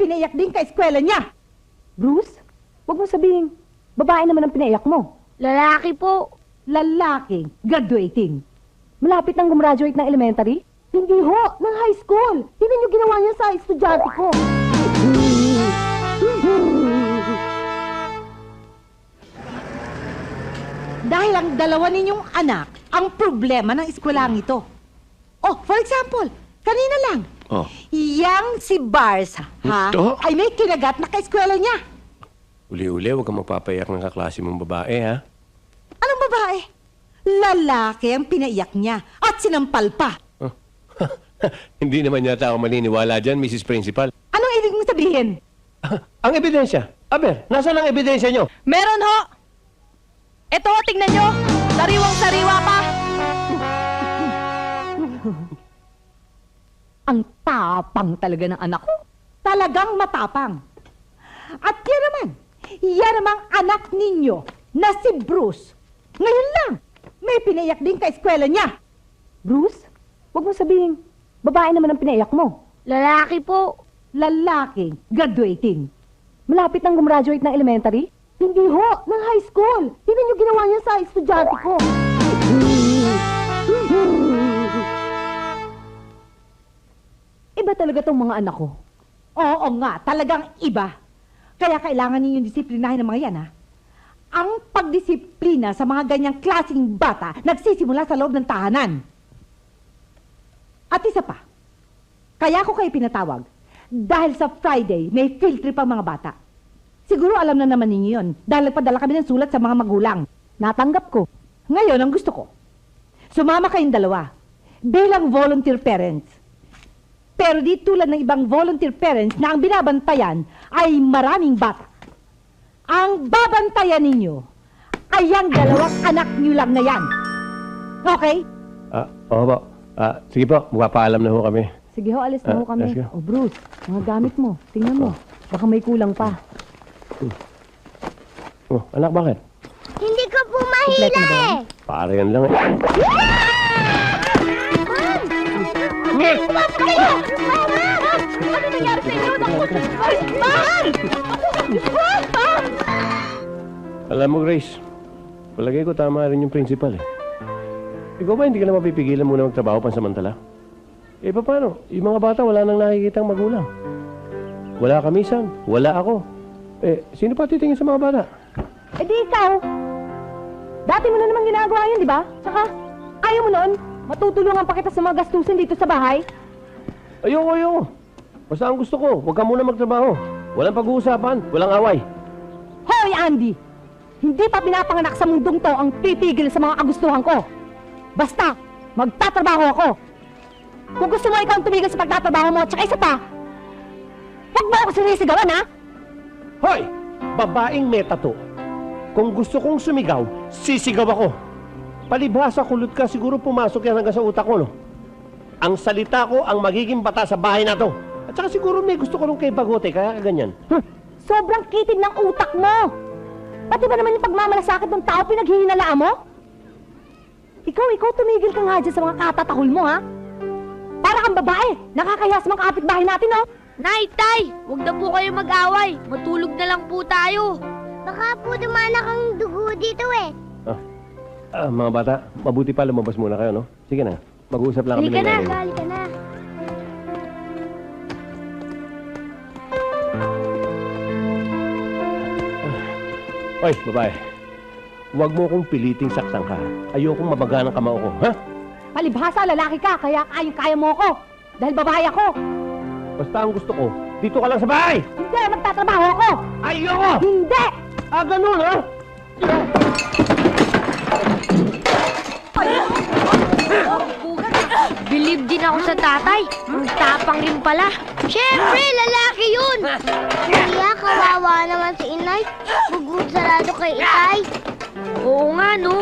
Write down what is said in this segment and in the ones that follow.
pinaiyak din ka eskwela niya. Bruce, wag mo sabihin, babae naman ang pinaiyak mo. Lalaki po. Lalaki, graduating. Malapit nang gumraduate ng elementary? Hindi ho, ng high school. Tingnan niyo ginawa niya sa estudyante ko. Dahil ang dalawa ninyong anak ang problema ng eskwelahan ito. Oh, for example, kanina lang. Oh. Yang si Barsa, ha? Ito? Ay may kinagat na kaeskwela niya. Uli-uli, huwag kang magpapayak ng kaklase mong babae, ha? Anong babae? Lalaki ang pinaiyak niya at sinampal pa. Hindi naman yata ako maniniwala dyan, Mrs. Principal. Anong ibig mong sabihin? Ang ebidensya. Aber, nasaan ang ebidensya nyo? Meron ho! Ito, tingnan nyo! Sariwang-sariwa pa! Ang tapang talaga ng anak ko. Talagang matapang. At yan namang anak ninyo na si Bruce. Ngayon lang, may pinaiyak din ka eskwela niya. Bruce, wag mo sabihin, babae naman ang pinaiyak mo. Lalaki po. Lalaki, graduating. Malapit nang gumraduate ng elementary? Hindi ho, ng high school. Tingnan niyo ginawa niya sa estudyante ko. Iba talaga tong mga anak ko. Oo nga, talagang iba. Kaya kailangan ninyong disiplinahin ng mga yan, ha? Ang pagdisiplina sa mga ganyang klaseng bata nagsisimula sa loob ng tahanan. At isa pa, kaya ko kayo pinatawag dahil sa Friday may field trip ang mga bata. Siguro alam na naman ninyo yun dahil nagpadala kami ng sulat sa mga magulang. Natanggap ko. Ngayon, ang gusto ko, sumama kayong dalawa bilang volunteer parents. Pero di tulad ng ibang volunteer parents na ang binabantayan ay maraming bata. Ang babantayan ninyo ay ang dalawang anak niyo lang na yan. Okay? Oo po. Sige po, magpapaalam na ho kami. Sige ho, alis na ho kami. let's go. O Bruce, mga gamit mo, tingnan mo. Baka may kulang pa. Oh, anak, bakit? Hindi ko po mahila Kompleto na ba yan? eh! Pare yan lang eh. Papa kayo! Mama! Ano nangyari sa inyo? Mahal! Alam mo, Grace, palagay ko tama rin yung principal eh. Ikaw ba hindi ka na mapipigilan muna magtrabaho pansamantala? Eh, paano? Yung mga bata wala nang nakikitang magulang. Wala kamisan, wala ako. Eh, sino pa titingin sa mga bata? Eh di ikaw. Dati mo na naman ginagawa yun, di ba? Tsaka, ayaw mo noon, matutulungan pa kita sa mga gastusin dito sa bahay. Ayoko. Basta ang gusto ko, huwag ka muna magtrabaho. Walang pag-uusapan, walang away. Hoy, Andy! Hindi pa pinapanganak sa mundong to ang pipigil sa mga kagustuhan ko. Basta, magtatrabaho ako. Kung gusto mo ikaw ang tumigil sa pagtatrabaho mo, tsaka isa pa, huwag mo ako sinisigawan, ha? Hoy! Babaeng meta to. Kung gusto kong sumigaw, sisigaw ako. Palibhasa kulot ka, siguro pumasok yan hanggang sa utak ko, no? Ang salita ko ang magiging bata sa bahay na to. At saka siguro may gusto ko nung kay Bagote, kaya kaganyan. Sobrang kitid ng utak mo. Pati ba naman yung pagmamalasakit ng tao pinaghihinalaan mo? Ikaw tumigil ka nga dyan sa mga katatakol mo, ha? Para kang babae, nakakahiya sa mga kapitbahay natin, oh. Nay, tay! Huwag na po kayo mag-away. Matulog na lang po tayo. Baka po dumanak ang dugo dito eh. Mga bata, mabuti pa lumabas muna kayo, no? Sige na, mag-uusap lang kami ng nanay. Halika na. Hoy, babae. Huwag mo akong piliting saktan ka. Ayokong mabaga ng kamao ko, ha? Palibhasa, lalaki ka, kaya kaya mo ako. Dahil babae ako. Basta ang gusto ko, dito ka lang sa bahay! Hindi, magtatrabaho ako. Ayoko! Hindi! Ganun, ha? Believe din ako sa tatay. Ang tapang rin pala. Siyempre, lalaki yun. Kaya kawawa naman si inay. Bugod sarado kay itay. Oo nga, no?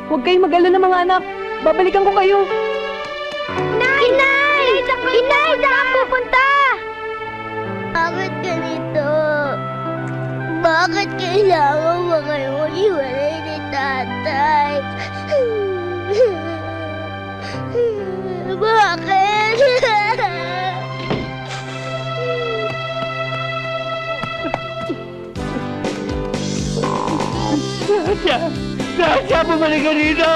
Huwag kayong mag-alala mga anak. Babalikan ko kayo. Inay! Inay! Inay! Saan pupunta? Bakit ganito? Bakit kailangan mo kayong iwalay ni tatay? Sasha! Sasha, bumalik ka dito!